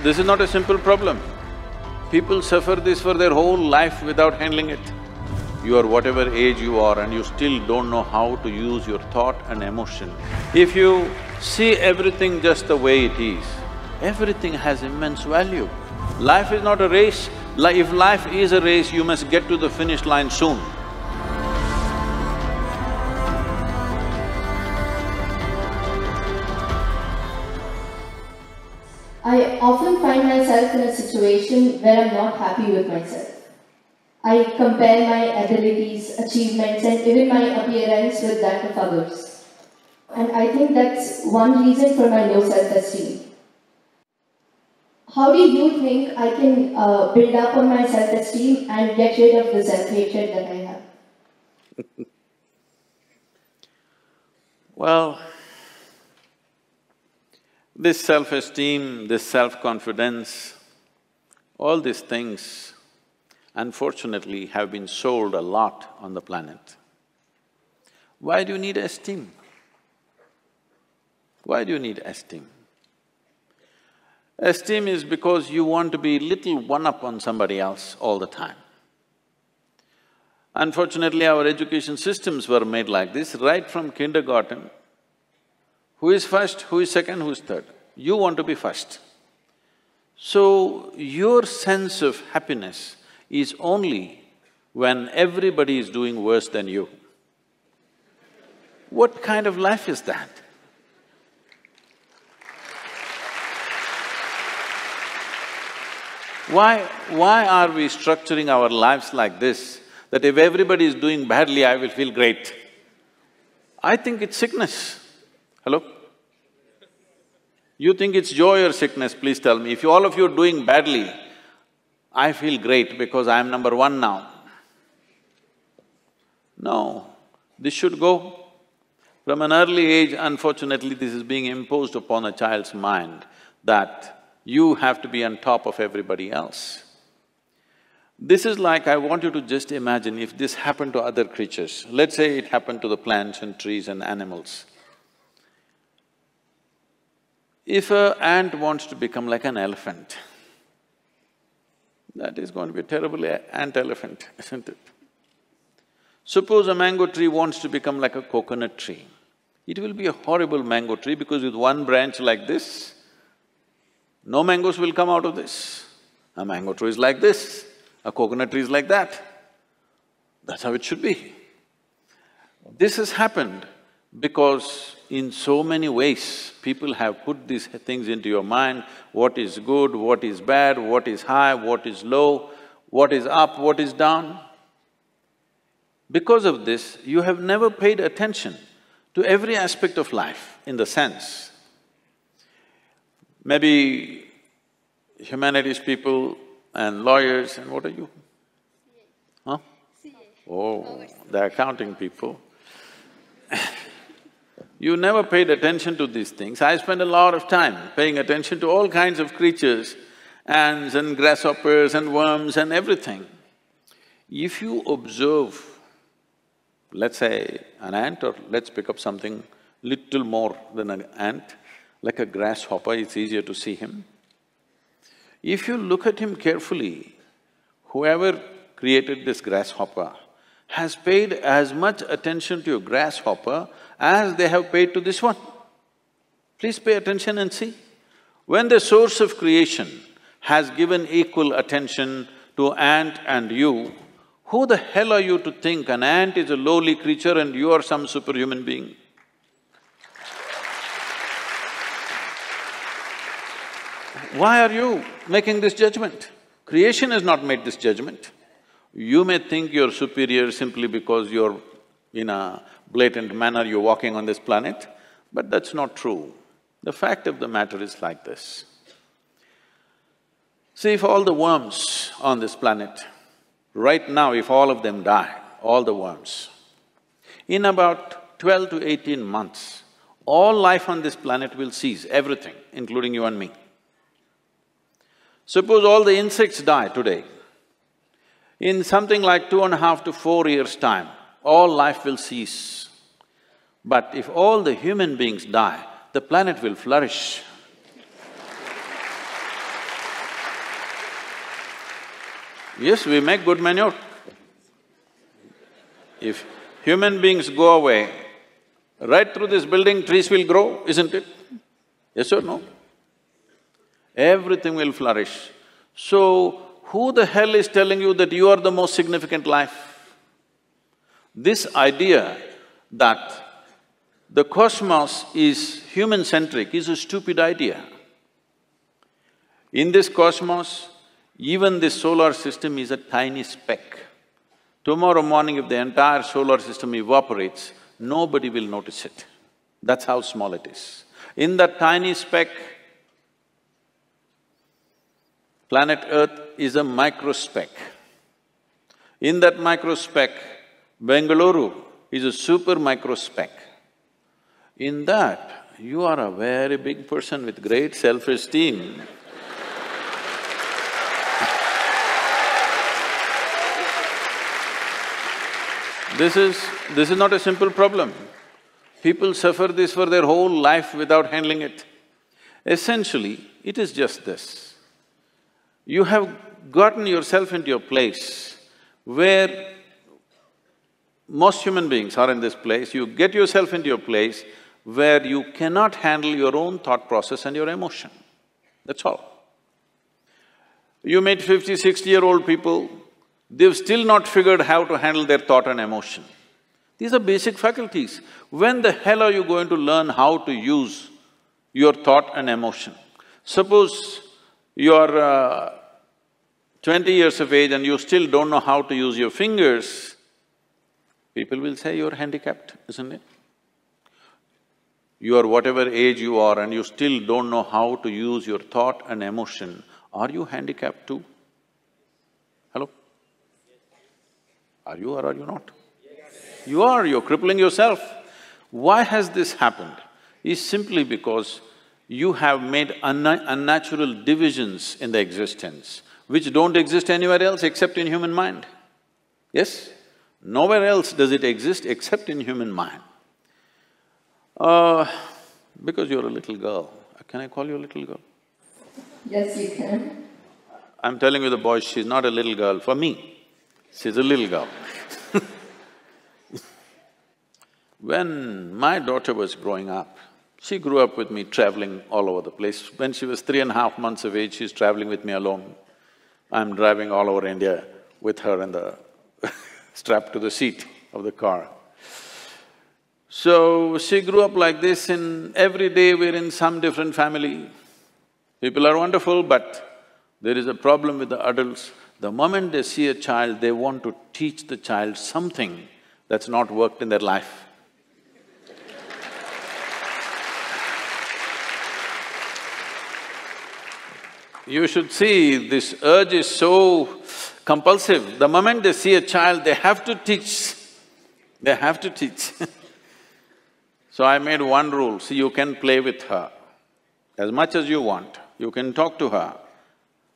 This is not a simple problem. People suffer this for their whole life without handling it. You are whatever age you are and you still don't know how to use your thought and emotion. If you see everything just the way it is, everything has immense value. Life is not a race. If life is a race, you must get to the finish line soon. I often find myself in a situation where I'm not happy with myself. I compare my abilities, achievements, and even my appearance with that of others. And I think that's one reason for my low self-esteem. How do you think I can build up on my self-esteem and get rid of the self-hatred that I have? Well, this self-esteem, this self-confidence, all these things unfortunately have been sold a lot on the planet. Why do you need esteem? Why do you need esteem? Esteem is because you want to be little one-up on somebody else all the time. Unfortunately, our education systems were made like this, right from kindergarten. Who is first, who is second, who is third? You want to be first. So, your sense of happiness is only when everybody is doing worse than you. What kind of life is that? Why are we structuring our lives like this, that if everybody is doing badly, I will feel great? I think it's sickness. Hello? You think it's joy or sickness, please tell me. If all of you are doing badly, I feel great because I am number one now. No, this should go. From an early age, unfortunately, this is being imposed upon a child's mind that you have to be on top of everybody else. This is like, I want you to just imagine if this happened to other creatures. Let's say it happened to the plants and trees and animals. If an ant wants to become like an elephant, that is going to be a terrible ant-elephant, isn't it? Suppose a mango tree wants to become like a coconut tree. It will be a horrible mango tree because with one branch like this, no mangoes will come out of this. A mango tree is like this, a coconut tree is like that. That's how it should be. This has happened because in so many ways, people have put these things into your mind, what is good, what is bad, what is high, what is low, what is up, what is down. Because of this, you have never paid attention to every aspect of life in the sense. Maybe humanities people and lawyers and what are you? Huh? Oh, the accounting people. You never paid attention to these things. I spend a lot of time paying attention to all kinds of creatures, ants and grasshoppers and worms and everything. If you observe, let's say an ant, or let's pick up something little more than an ant, like a grasshopper, it's easier to see him. If you look at him carefully, whoever created this grasshopper has paid as much attention to a grasshopper as they have paid to this one. Please pay attention and see. When the source of creation has given equal attention to ant and you, who the hell are you to think an ant is a lowly creature and you are some superhuman being? Why are you making this judgment? Creation has not made this judgment. You may think you're superior simply because you're in a blatant manner, you're walking on this planet, but that's not true. The fact of the matter is like this. See, if all the worms on this planet, right now if all of them die, all the worms, in about 12 to 18 months, all life on this planet will cease, everything, including you and me. Suppose all the insects die today, in something like 2.5 to 4 years' time, all life will cease. But if all the human beings die, the planet will flourish. Yes, we make good manure. If human beings go away, right through this building, trees will grow, isn't it? Yes or no? Everything will flourish. So, who the hell is telling you that you are the most significant life? This idea that the cosmos is human-centric is a stupid idea. In this cosmos, even this solar system is a tiny speck. Tomorrow morning, if the entire solar system evaporates, nobody will notice it. That's how small it is. In that tiny speck, planet Earth is a microspeck. In that microspeck, Bengaluru is a super microspeck. In that, you are a very big person with great self-esteem. This is not a simple problem. People suffer this for their whole life without handling it. Essentially, it is just this. You have gotten yourself into a place where most human beings are in this place, you get yourself into a place where you cannot handle your own thought process and your emotion. That's all. You meet 50, 60-year-old people, they've still not figured how to handle their thought and emotion. These are basic faculties. When the hell are you going to learn how to use your thought and emotion? Suppose you're 20 years of age and you still don't know how to use your fingers, people will say you're handicapped, isn't it? You are whatever age you are and you still don't know how to use your thought and emotion, are you handicapped too? Hello? Are you or are you not? You are, you're crippling yourself. Why has this happened? Is simply because you have made unnatural divisions in the existence, which don't exist anywhere else except in human mind. Yes? Nowhere else does it exist except in human mind. Because you're a little girl, can I call you a little girl? Yes, you can. I'm telling you the boys, she's not a little girl for me, she's a little girl. When my daughter was growing up, she grew up with me traveling all over the place. When she was 3.5 months of age, she's traveling with me alone. I'm driving all over India with her in the strapped to the seat of the car. So, she grew up like this, and every day we're in some different family. People are wonderful, but there is a problem with the adults. The moment they see a child, they want to teach the child something that's not worked in their life. You should see, this urge is so compulsive. The moment they see a child, they have to teach. They have to teach. So I made one rule, see, you can play with her as much as you want, you can talk to her,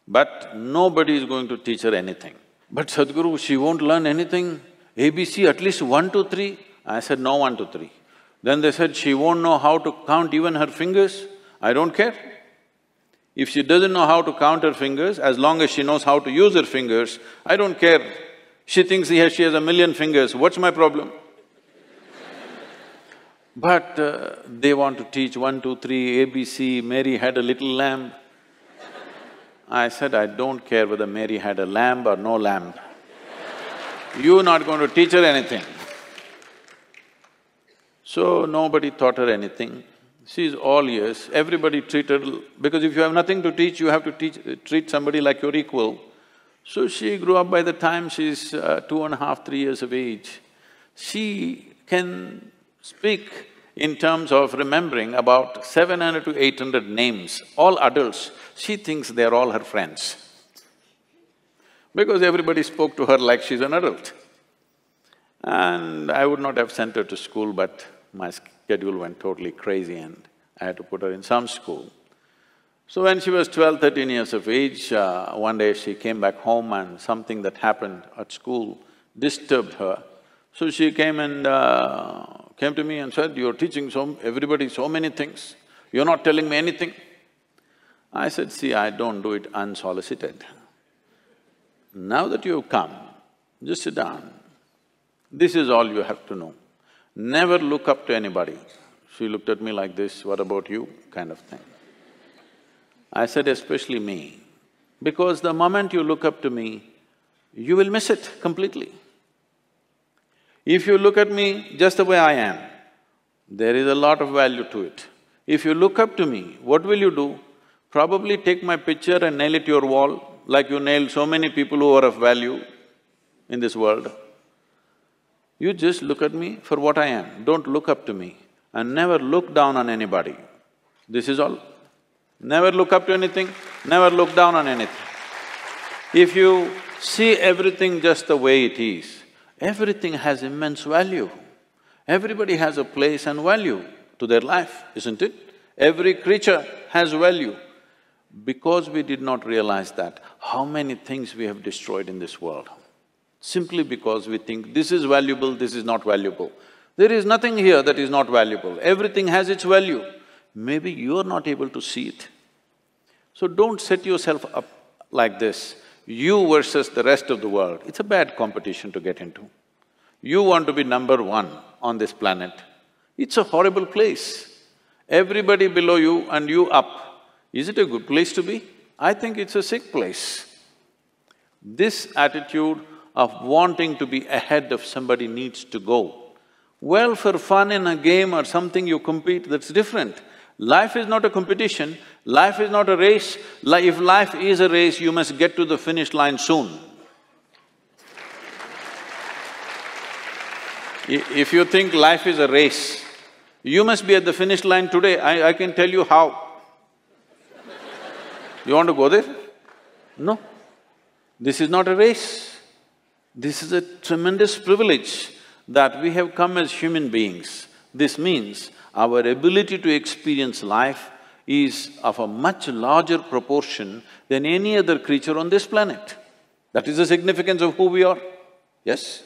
but nobody is going to teach her anything. But Sadhguru, she won't learn anything, ABC at least 1, 2, 3. I said, no 1, 2, 3. Then they said, she won't know how to count even her fingers. I don't care. If she doesn't know how to count her fingers, as long as she knows how to use her fingers, I don't care. She thinks she has 1,000,000 fingers, what's my problem? But they want to teach 1, 2, 3, ABC, Mary had a little lamb. I said, I don't care whether Mary had a lamb or no lamb. You're not going to teach her anything. So nobody taught her anything. She's all ears, everybody treated… because if you have nothing to teach, you have to treat somebody like your equal. So she grew up. By the time she's 2.5, 3 years of age, she can speak in terms of remembering about 700 to 800 names, all adults. She thinks they're all her friends, because everybody spoke to her like she's an adult. And I would not have sent her to school, but my schedule went totally crazy and I had to put her in some school. So when she was 12, 13 years of age, one day she came back home and something that happened at school disturbed her. So she came and came to me and said, you're teaching everybody so many things, you're not telling me anything. I said, see, I don't do it unsolicited. Now that you've come, just sit down. This is all you have to know. Never look up to anybody. She looked at me like this, what about you, kind of thing. I said, especially me, because the moment you look up to me, you will miss it completely. If you look at me just the way I am, there is a lot of value to it. If you look up to me, what will you do? Probably take my picture and nail it to your wall, like you nailed so many people who are of value in this world. You just look at me for what I am, don't look up to me, and never look down on anybody. This is all. Never look up to anything, never look down on anything. If you see everything just the way it is, everything has immense value. Everybody has a place and value to their life, isn't it? Every creature has value. Because we did not realize that, how many things we have destroyed in this world? Simply because we think this is valuable, this is not valuable. There is nothing here that is not valuable, everything has its value. Maybe you are not able to see it. So don't set yourself up like this, you versus the rest of the world. It's a bad competition to get into. You want to be number one on this planet. It's a horrible place. Everybody below you and you up. Is it a good place to be? I think it's a sick place. This attitude of wanting to be ahead of somebody needs to go. Well, for fun in a game or something you compete, that's different. Life is not a competition, life is not a race. If life is a race, you must get to the finish line soon. If you think life is a race, you must be at the finish line today. I can tell you how. You want to go there? No. This is not a race. This is a tremendous privilege that we have come as human beings. This means our ability to experience life is of a much larger proportion than any other creature on this planet. That is the significance of who we are, yes?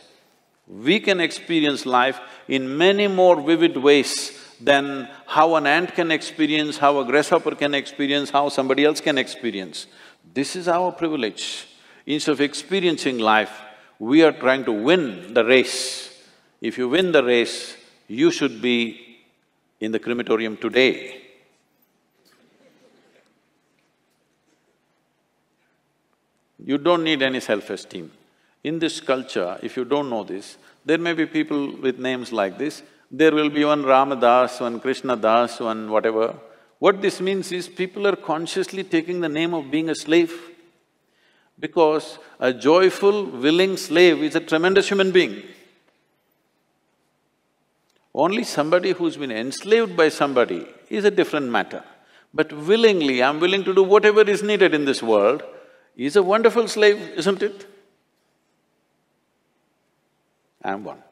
We can experience life in many more vivid ways than how an ant can experience, how a grasshopper can experience, how somebody else can experience. This is our privilege. Instead of experiencing life, we are trying to win the race. If you win the race, you should be in the crematorium today. You don't need any self-esteem. In this culture, if you don't know this, there may be people with names like this. There will be one Ramadas, one Krishna Das, one whatever. What this means is people are consciously taking the name of being a slave. Because a joyful, willing slave is a tremendous human being. Only somebody who's been enslaved by somebody is a different matter. But willingly, I'm willing to do whatever is needed in this world, is a wonderful slave, isn't it? I'm one.